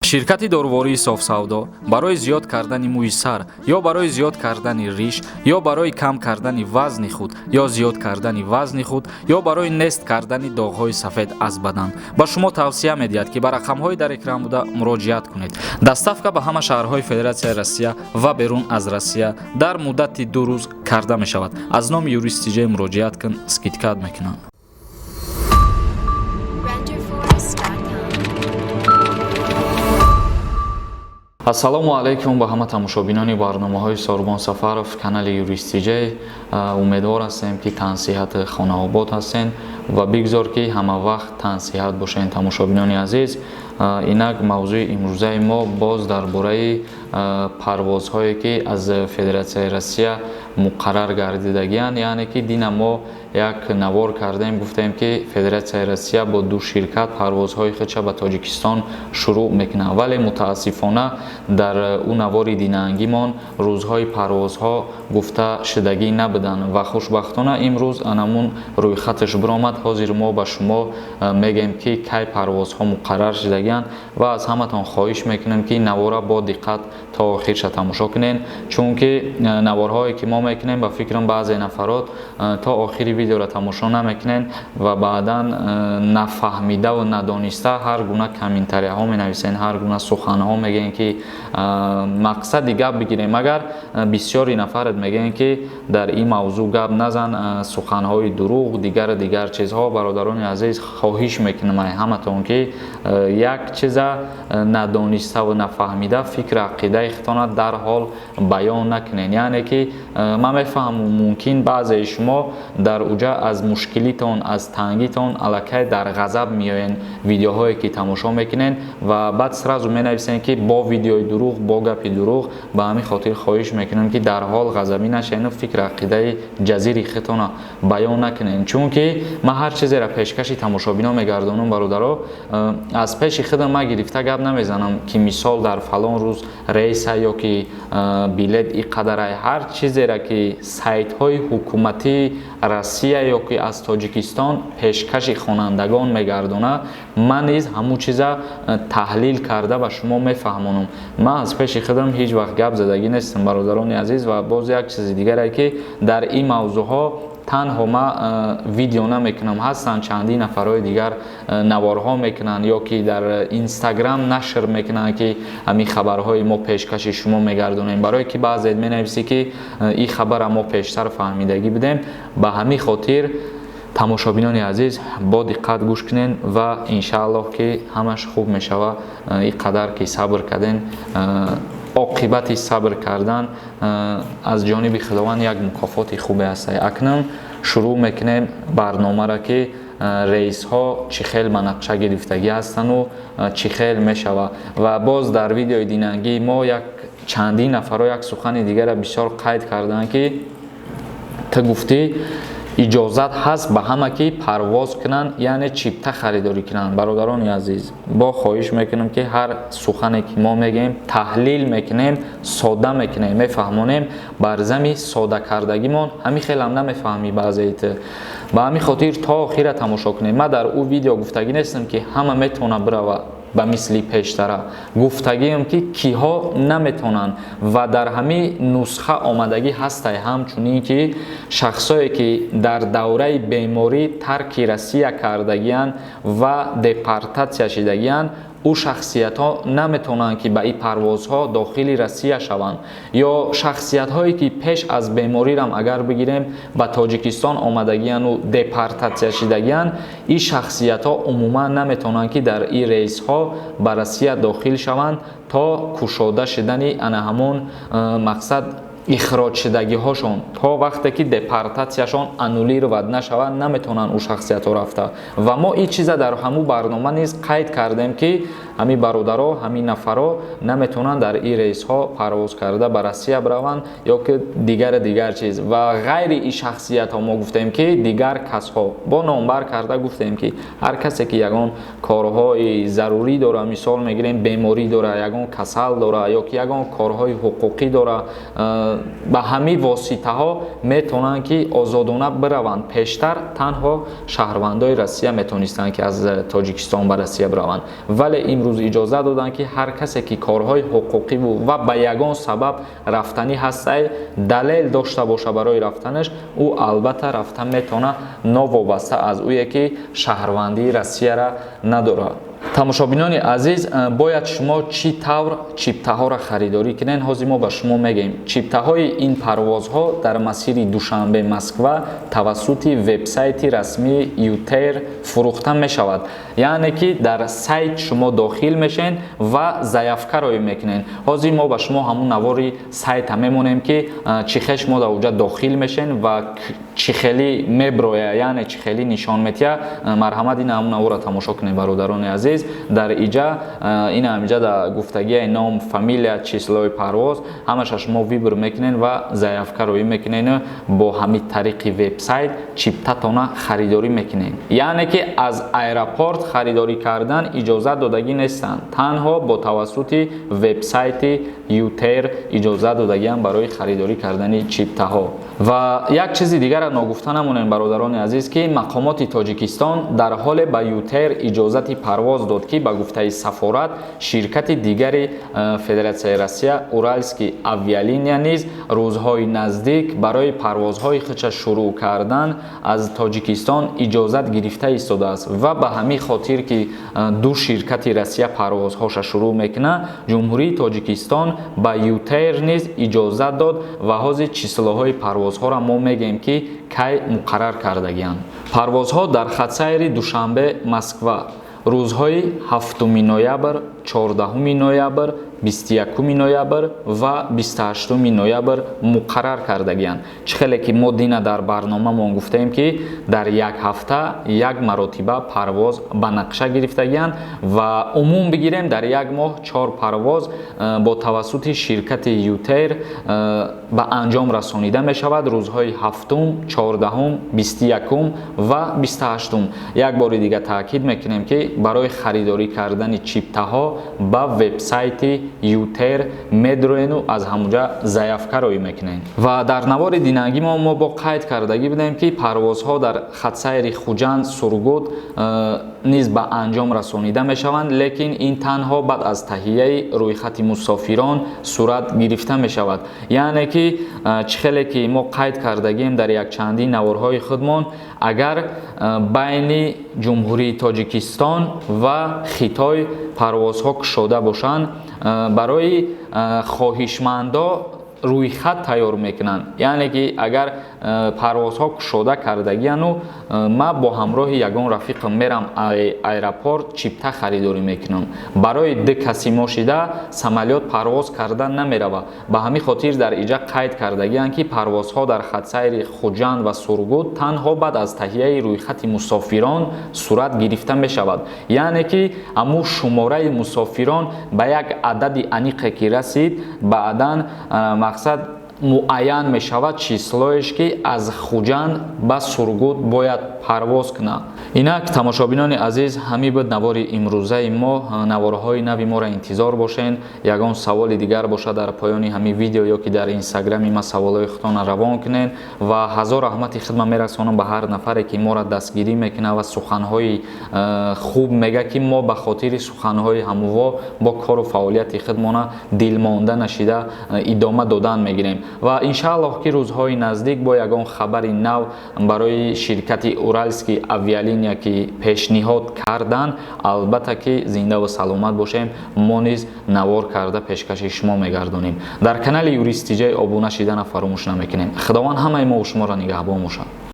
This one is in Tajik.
ширкати дорувории софсавдо барои зиёд кардани мӯи сар ё барои зиёд кардани риш ё барои кам кардани вазни худ ё зиёд кардани вазни худ ё барои нест кардани доғҳои сафед аз бадан ба шумо тавсия медиҳад ки ба рақамҳои дар экран буда муроҷиат кунед. Доставка ба ҳама шаҳрҳои Федератсияи Россия ва берун аз Россия дар муддати 2 рӯз карда мешавад. Аз номи юристи ҷей муроҷиат кун, скидкат мекунанд. ассалому алайкум ба ҳама тамошобинони барномаҳои Сорбон Сафаров канали юристи ҷей. Умедвор ҳастем ки тансиҳати хонаобод ҳастен ва бигзор ки ҳама вақт тансиҳат бошен тамошобинони азиз. Инак мавзӯи имрӯзаи мо боз дар бораи парвозҳое ки аз Федератсияи Россия муқаррар гардидагиянд, яъне ки дина мо як навор кардем, гуфтем ки Федератсияи Россия бо 2 ширкат парвозҳои худша ба Тоҷикистон шурӯъ мекунад, вале мутаассифона дар ӯ навори динаангимон рӯзҳои парвозҳо гуфта шудагӣ набуданд ва хушбахтона имрӯз анамун рӯйхаташ биромад. ҳозир мо ба шумо мегем ки кай парвозҳо муқаррар шудагиянд ва аз ҳаматон хоҳиш мекунем ки навора бо диққат то охирша тамошо кунен, чунки наворҳое ки мо мекунем ба фикрам баъзе нафарот то охири видеора тамошо намекунен ва баъдан нафаҳмида ва надониста ҳар гуна комментарияҳо менависен, ҳар гуна суханҳо мегӯен ки мақсади гап бигирем. Агар бисёри нафарат мегӯен ки дар ин мавзӯъ гап назан, суханҳои дурӯғ, дигар чизҳо, бародарони азиз, хоҳиш мекунам ай ҳаматон ки як чиза надониста ва нафаҳмида фикра ақидаи худтона дарҳол баён накунен. яъне ки ман мефаҳмам мумкин баъзеи шумо дар уҷа аз мушкилитон, аз тангитон аллакай дар ғазаб меоен видеоҳое ки тамошо мекунен ва баъд сразу менависен ки бо видеои дурӯғ, бо гапи дурӯғ. ба ҳамин хотир хоҳиш мекунам ки дарҳол ғазабӣ нашавен, фикра ақидаи ҷазири худтона баён накунен, чунки ман ҳар чизеро пешкаши тамошобино мегардонам. бародаро, аз пеши худам ман гирифта гап намезанам ки мисол дар фалон рӯз рейса ё ки билет иқадарай. ҳар чизеро ки сайтҳои ҳукуматии Россия ё ки аз Тоҷикистон пешкаши хонандагон мегардона, ман низ ҳамун чиза таҳлил карда ба шумо мефаҳмонам. ман аз пеши худам ҳеҷ вақт гап задагӣ нестам, бародарони азиз. ва боз як чизи дигаре ки дар ин мавзӯъҳо танҳо ман видео намекунам, ҳастанд чандин нафарҳои дигар наворҳо мекунанд ё ки дар инстаграм нашр мекунанд ки ҳамин хабарҳои мо пешкаши шумо мегардонем, барое ки баъзеят менависӣ ки ин хабара мо пештар фаҳмидагӣ будем. ба ҳамин хотир тамошобинони азиз бо диққат гӯш кунен ва иншааллоҳ ки ҳамаш хуб мешава. ин қадар ки сабр карден, оқибати сабр кардан аз ҷониби худованд як мукофоти хубе аст. акнун шурӯъ мекунем барномаро ки рейсҳо чӣ хел ба нақша гирифтагӣ ҳастану чӣ хел мешава. ва боз дар видеои динангии мо як чандин нафаро як сухани дигара бисёр қайд карданд ки ту гуфтӣ иҷозат ҳаст ба ҳама ки парвоз кунанд, яъне чипта харидорӣ кунанд. бародарони азиз, бо хоҳиш мекунам ки ҳар сухане ки мо мегӯем таҳлил мекунем, содда мекунем, мефаҳмонем. бар зами содда кардагимон ҳамин хелам намефаҳмӣ баъзеит. ба ҳамин хотир то охира тамошо кунем. ман дар ӯ видео гуфтагӣ нестам ки ҳама метавона бирава ба мисли пештара. гуфтагиам ки киҳо наметавонанд ва дар ҳамин нусха омадагӣ ҳастай ҳамчунин ки шахсое ки дар давраи беморӣ тарки Россия кардагиянд ва депортатсия шудагиянд, ӯ шахсиятҳо наметавонанд ки ба ин парвозҳо дохили Россия шаванд. ё шахсиятҳое ки пеш аз беморирам агар бигирем ба Тоҷикистон омадагияну депортатсия шудагиянд, ин шахсиятҳо умуман наметавонанд ки дар ин рейсҳо ба Россия дохил шаванд то кушода шудани ана ҳамон мақсад ихроҷ шудагиҳошон, то вақте ки депортатсияшон аннулировад нашавад, наметавонанд ӯ шахсиятҳо рафта. ва мо ин чиза дар ҳамун барнома низ қайд кардем ки ҳамин бародаро, ҳамин нафаро наметавонанд дар ин рейсҳо парвоз карда ба Россия бираванд ё ки дигар чиз. ва ғайри ин шахсиятҳо мо гуфтем ки дигар касҳо бо номбар карда гуфтем ки ҳар касе ки ягон корҳои зарурӣ дора, мисол мегирем беморӣ дора, ягон касал дора ё ки ягон корҳои ҳуқуқӣ дора, ба ҳамин воситаҳо метавонанд ки озодона бираванд пештар. танҳо шаҳрвандои Россия метавонистанд ки аз Тоҷикистон ба Россия бираванд, вале имрӯз иҷоза доданд ки ҳар касе ки корҳои ҳуқуқӣ ва ба ягон сабаб рафтанӣ ҳастай далел дошта боша барои рафтанаш, ӯ албатта рафта метавона, новобаста аз ӯе ки шаҳрвандии Россияра надорад. тамошобинони азиз, бояд шумо чӣ тавр чиптаҳоро харидорӣ кунед. ҳозир мо ба шумо мегӯем чиптаҳои ин парвозҳо дар масири Душанбе Москва тавассути вебсайти расмии Ютер фурӯхта мешавад. яъне ки дар сайт шумо дохил мешен ва заявкаро мекунед. ҳозир мо ба шумо ҳамун навори сайта мемонем ки чӣ хел шумо дар оҷа дохил мешен ва чӣ хели меброя, яъне чӣ хели нишон метия. марҳамат ин ҳамун навора тамошо кунед бародарони азиз. дар иҷа ин ҳамиҷа дар гуфтагии ном, фамилия, числои парвоз ҳамаша шумо вибр мекунед ва заявка роӣ мекунед, бо ҳамин тариқи вебсайт чиптатона харидорӣ мекунед. яъне ки аз аэропорт харидорӣ кардан иҷозат додагӣ нестанд, танҳо бо тавассути вебсайти Ютер иҷозат додагианд барои харидорӣ кардани чиптаҳо. ва як чизи дигаро ногуфта намонем бародарони азиз ки мақомоти Тоҷикистон дар ҳоле ба Ютер иҷозати парвоз дод ки ба гуфтаи сафорат ширкати дигари Федератсияи Россия Уральский авиалиния низ рӯзҳои наздик барои парвозҳои худша шурӯъ кардан аз Тоҷикистон иҷозат гирифта истодааст ва ба ҳамин хотир ки ду ширкати Россия парвозҳоша шурӯъ мекунад, ҷумҳурии Тоҷикистон ба Ютер низ иҷозат дод ва ҳозир числоҳои парвозҳоро мо мегӯем ки кай муқаррар кардагианд. парвозҳо дар хатсайри Душанбе Москва рӯзҳои 7 ноябр, 14 ноябр, 21 ноябр ва 28 ноябр муқаррар кардагианд. чӣ хеле ки мо дина дар барномамон гуфтаем ки дар як ҳафта як маротиба парвоз ба нақша гирифтагианд ва умум бигирем дар як моҳ 4 парвоз бо тавассути ширкати Ютер ба анҷом расонида мешавад рӯзҳои 7, 14, 21 ва 28. як бори дига таъкид мекунем ки барои харидорӣ кардани чиптаҳо ба вебсайти Ютер медроену аз ҳамуҷа заявка роӣ мекунем. ва дар навори динагӣ мо бо қайд кардагӣ будем ки парвозҳо дар хатсайри Хуҷанд, Сургут низ ба анҷом расонида мешаванд, лекин ин танҳо баъд аз таҳияи рӯйхати мусофирон сурат гирифта мешавад. яъне ки чӣ хеле ки мо қайд кардагием дар якчандин наворҳои худмон, агар байни ҷумҳурии Тоҷикистон ва Хитой парвозҳо кушода бошанд, барои хоҳишмандо рӯйхат тайёр мекунанд. яъне ки агар парвозҳо кушода кардагияну ман бо ҳамроҳи ягон рафиқам мерам аэропорт чипта харидорӣ мекунам. барои ду каси мошида самолёт парвоз кардан намерава. ба ҳамин хотир дар иҷа қайд кардагиянд ки парвозҳо дар хатсайри Хуҷанд ва Сургут танҳо баъд аз таҳияи рӯйхати мусофирон сурат гирифта мешавад. яъне ки аму шумораи мусофирон ба як адади аниқе ки расид, баъдан мақсад муайян мешавад числоеш ки аз Хуҷанд ба Сургут бояд парвоз кунад. инак тамошобинони азиз, ҳамин буд навори имрӯзаи мо. наворҳои нави моро интизор бошен. ягон саволи дигар бошад дар поёни ҳамин видео ё ки дар инстаграми ма саволҳои худтонро равон кунед ва ҳазор раҳмати хидма мерасонам ба ҳар нафаре ки моро дастгирӣ мекунад ва суханҳои хуб мега ки мо ба хотири суханҳои ҳамуво бо кору фаъолияти худмона дилмонда нашида идома додан мегирем ва иншааллоҳ ки рӯзҳои наздик бо ягон хабари нав барои ширкати Уральский авиалиния ки пешниҳод кардан, албатта ки зинда ва саломат бошем, мо низ навор карда пешкаши шумо мегардонем. дар канали Юристиҷаи обуна шидана фаромӯш намекунем. худованд ҳамаи мо шуморо нигаҳбон бошад.